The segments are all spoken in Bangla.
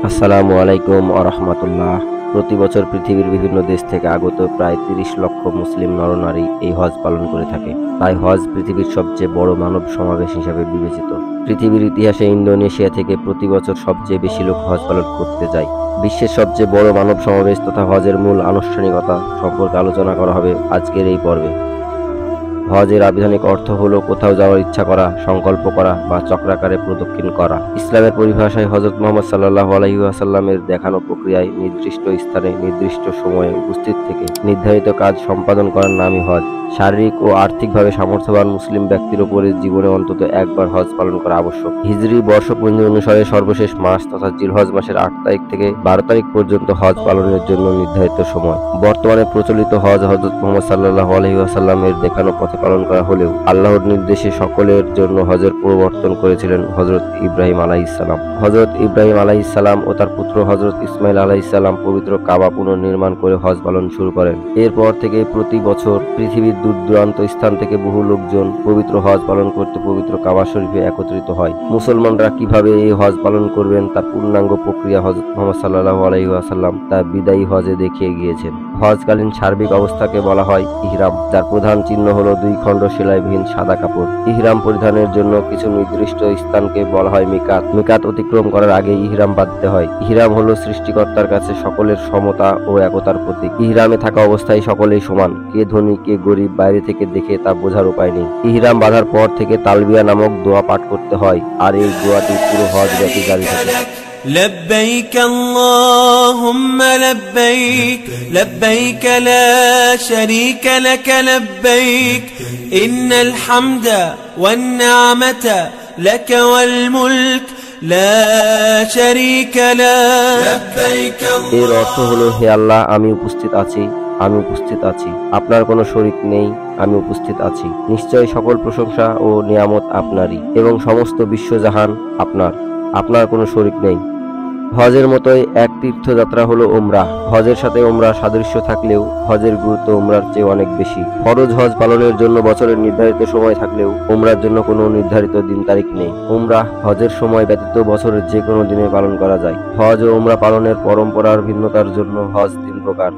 আসসালামু আলাইকুম ওয়া রাহমাতুল্লাহ। প্রতি বছর পৃথিবীর বিভিন্ন দেশ থেকে আগত প্রায় ৩০ লক্ষ মুসলিম নরনারী এই হজ পালন করে থাকে। তাই হজ পৃথিবীর সবচেয়ে বড় মানব সমাবেশ হিসেবে বিবেচিত। পৃথিবীর ইতিহাসে ইন্দোনেশিয়া থেকে প্রতি বছর সবচেয়ে বেশি লোক হজ পালন করতে যায়। বিশ্বের সবচেয়ে বড় মানব সমাবেশ তথা হজের মূল আনুষ্ঠানিকতা সম্পর্কে আলোচনা করা হবে আজকের এই পর্বে। হজের আবিধানিক অর্থ হলো কোথাও যাওয়ার ইচ্ছা করা, সংকল্প করা বা চক্রাকারে প্রদক্ষিণ করা। ইসলামের পরিভাষায় হযরত মুহাম্মদ সাল্লাল্লাহু আলাইহি ওয়াসাল্লামের দেখানো প্রক্রিয়ায় নির্দিষ্ট স্থানে নির্দিষ্ট সময়ে উপস্থিত থেকে নির্ধারিত কাজ সম্পাদন করার নামই হজ। শারীরিক ও আর্থিকভাবে সামর্থ্যবান মুসলিম ব্যক্তির উপরে জীবনে অন্তত একবার হজ পালন করা আবশ্যক। হিজরি বর্ষপঞ্জি অনুসারে সর্বশেষ মাস তথা জিলহজ মাসের ৮ তারিখ থেকে ১২ তারিখ পর্যন্ত হজ পালনের জন্য নির্ধারিত সময়। বর্তমানে প্রচলিত হজ হযরত মুহাম্মদ সাল্লাল্লাহু আলাইহি ওয়াসাল্লামের দেখানো পথে পালন করা হলেও আল্লাহর নির্দেশে সকলের জন্য হজের প্রবর্তন করেছিলেন হযরত ইব্রাহিম আলাইহিস সালাম। হযরত ইব্রাহিম আলাইহিস সালাম ও তার পুত্র হযরত ইসমাইল আলাইহিস সালাম পবিত্র কাবা পুনর্নির্মাণ করে হজ পালন শুরু করেন। এরপর থেকে প্রতি বছর পৃথিবীর দূর দূরান্ত স্থান থেকে বহু লোকজন পবিত্র হজ পালন করতে পবিত্র কাবা শরীফে একত্রিত হয়। মুসলমানরা কিভাবে এই হজ পালন করবেন তার পূর্ণাঙ্গ প্রক্রিয়া হযরত মুহাম্মদ সাল্লাল্লাহু আলাইহি ওয়াসাল্লাম তার বিদায়ী হজে দেখিয়ে গিয়েছেন। হজকালীন সার্বিক অবস্থাকে বলা হয় ইহরাম, যার প্রধান চিহ্ন হলো 2 খণ্ড সেলাইবিহীন সাদা কাপড়। ইহরাম পরিধানের জন্য কিছু নির্দিষ্ট স্থানকে বলা হয় মিকাত। মিকাত অতিক্রম করার আগে ইহরাম বাঁধতে হয়। ইহরাম হলো সৃষ্টিকর্তার কাছে সকলের সমতা ও একতার প্রতীক। ইহরামে থাকা অবস্থায় সকলেই সমান, কে ধনী কে গরিব বাইরে থেকে দেখে তা বোঝার উপায় নেই। ইহরাম বাঁধার পর থেকে তালবিয়া নামক দোয়া পাঠ করতে হয়, আর এই দোয়াটি পুরো হজ ব্যাপী জারি থাকে। لبيك اللهم لبيك لبيك لا شريك لك لبيك إن الحمد والنعمة لك والملك لا شريك له لبيك এর অর্থ হলো, হে আল্লাহ, আমি উপস্থিত আছি, আমি উপস্থিত আছি, আপনার কোনো শরীক নেই, আমি উপস্থিত আছি। নিশ্চয়ই সকল প্রশংসা ও নিয়ামত আপনারই এবং সমস্ত বিশ্বজাহান আপনার, আপনার কোনো শরীক নেই। হজের মতোই এক তীর্থযাত্রা হলো ওমরা। হজের সাথে ওমরা সাদৃশ্য থাকলেও হজের গুরুত্ব ওমরার চেয়ে অনেক বেশি। ফরজ হজ পালনের জন্য বছরের নির্ধারিত সময় থাকলেও ওমরার জন্য কোনো নির্ধারিত দিন তারিখ নেই। ওমরা হজের সময় ব্যতীত বছরের যে কোনো দিনে পালন করা যায়। হজ ও ওমরা পালনের পরম্পরার ভিন্নতার জন্য হজ 3 প্রকার: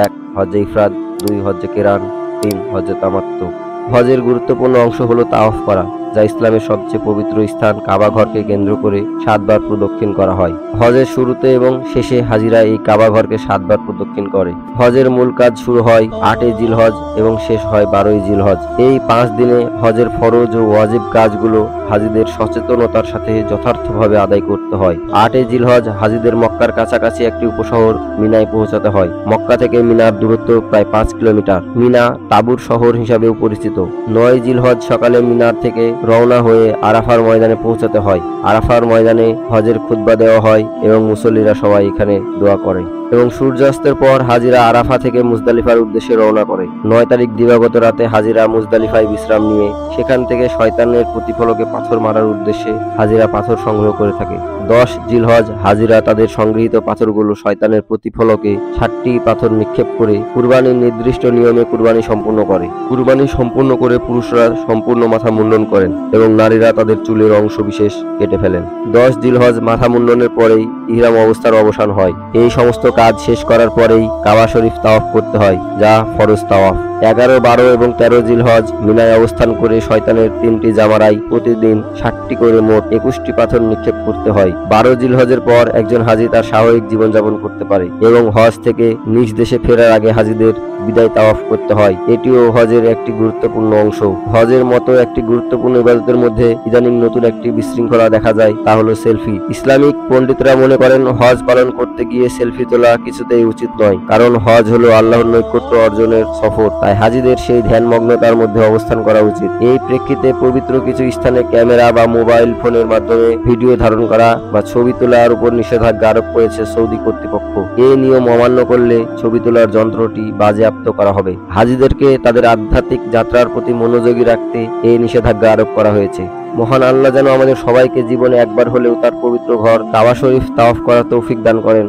1 হজ্জে ইফরাদ, 2 হজ্জে কিরান, 3 হজ্জে তামাত্তু। হজের গুরুত্বপূর্ণ অংশ হলো তাওয়াফ করা, যা ইসলামের সবচেয়ে পবিত্র স্থান কাবা ঘরকে কেন্দ্র করে 7 বার প্রদক্ষিণ করা হয়। হজের শুরুতে এবং শেষে হাজিরা এই কাবা ঘরকে 7 বার প্রদক্ষিণ করে। হজের মূল কাজ শুরু হয় 8 জিলহজ এবং শেষ হয় 12 জিলহজ। এই 5 দিনে হজের ফরজ ও ওয়াজিব কাজগুলো হাজিদের সচেতনতার সাথে যথার্থভাবে আদায় করতে হয়। 8 জিলহজ হাজিদের মক্কার কাছাকাছি একটি উপশহর মিনায় পৌঁছাতে হয়। মক্কা থেকে মিনার দূরত্ব প্রায় 5 কিলোমিটার। মিনা তাঁবুর শহর হিসাবেও পরিচিত। 9 জিলহজ সকালে মিনার থেকে রওনা হয়ে আরাফার ময়দানে পৌঁছাতে হয়। আরাফার ময়দানে হজের খুতবা দেওয়া হয় এবং মুসল্লিরা সবাই এখানে দোয়া করে এবং সূর্যাস্তের পর হাজিরা আরাফা থেকে মুজদালিফার উদ্দেশ্যে রওনা করে। 9 তারিখ দিবাগত রাতে হাজিরা মুজদালিফায় বিশ্রাম নিয়ে সেখান থেকে শয়তানের প্রতিফলকে পাথর মারার উদ্দেশ্যে হাজিরা পাথর সংগ্রহ করে থাকে। 10 জিলহজ হাজিরা তাদের সংগৃহীত পাথরগুলো শয়তানের প্রতিফলকে 60টি পাথর নিক্ষেপ করে কুরবানির নির্দিষ্ট নিয়মে কুরবানি সম্পূর্ণ করে। কুরবানি সম্পূর্ণ করে পুরুষরা সম্পূর্ণ মাথা মুন্ডন করেন এবং নারীরা তাদের চুলের অংশ বিশেষ কেটে ফেলেন। 10 জিলহজ মাথা মুন্ডনের পরেই ইহরাম অবস্থার অবসান হয়। এই সমস্ত কাজ শেষ করার পরেই কাবা শরীফ তাওয়াফ করতে হয়, যা ফরজ তাওয়াফ। 11, 12 এবং 13 জিলহজ মিনায় অবস্থান করে শয়তানের 3টি জামারায় প্রতিদিন 60টি করে মোট 21টি পাথর নিক্ষেপ করতে হয়। 12 জিলহজের পর একজন হাজি তার স্বাভাবিক জীবনযাপন করতে পারে এবং হজ থেকে নিজ দেশে ফেরার আগে হাজিদের বিদায় তাওয়াফ করতে হয়। এটিও হজের একটি গুরুত্বপূর্ণ অংশ। হজের মতো একটি গুরুত্বপূর্ণ ইবাদতের মধ্যে ইদানিং নতুন একটি বিশৃঙ্খলা দেখা যায়, তা হলো সেলফি। ইসলামিক পণ্ডিতরা মনে করেন হজ পালন করতে গিয়ে সেলফি তোলা কিছুতেই উচিত নয়, কারণ হজ হলো আল্লাহর নৈকট্য অর্জনের সফর। তাই হাজিদের সেই ধ্যানমগ্নতার মধ্যে অবস্থান করা উচিত। এই প্রেক্ষিতে পবিত্র কিছু স্থানে ক্যামেরা বা মোবাইল ফোনের মাধ্যমে ভিডিও ধারণ করা বা ছবি তোলার উপর নিষেধাজ্ঞা আরোপ করেছে সৌদি কর্তৃপক্ষ। এই নিয়ম অমান্য করলে ছবি তোলার যন্ত্রটি বাজেয়াপ্ত করা হবে। হাজিদেরকে তাদের আধ্যাত্মিক যাত্রার প্রতি মনোযোগী রাখতে এই নিষেধাজ্ঞা আরোপ করা হয়েছে। মহান আল্লাহ যেন আমাদের সবাইকে জীবনে একবার হলেও তার পবিত্র ঘর কাবা শরীফ তাওয়াফ করার তৌফিক দান করেন।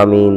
আমিন।